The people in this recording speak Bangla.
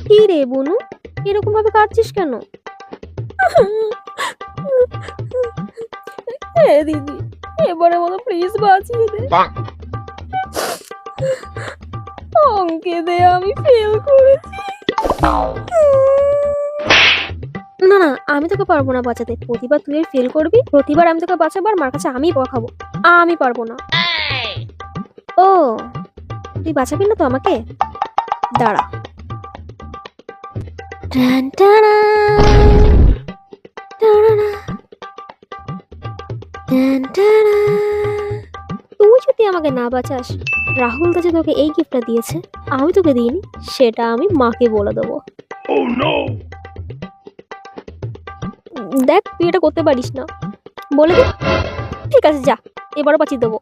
কি রে বুনু, এরকম ভাবে কাঁদছিস কেন? দিদি, এবারের মতো প্লিজ বাঁচিয়ে দে। অঙ্কে দে আমি ফেল করেছি। না না, আমি তোকে পারবো না বাঁচাতে। প্রতিবার তুই ফেল করবি, প্রতিবার আমি তোকে বাঁচাবো, আর মার কাছে আমি বকা খাবো। আমি পারবো না। ও, তুই বাঁচাবি না তো আমাকে? দাঁড়া। টান টানা, টানানা, টান টানা। তুই যদি আমাকে না বাঁচাস, রাহুল দা যে তোকে এই গিফটটা দিয়েছে, আমি তোকে দিইনি, সেটা আমি মাকে বলে দেবো। দেখ তুই এটা করতে পারিস না, বলে দে। ঠিক আছে, যা, এবারও বাঁচিয়ে দেবো।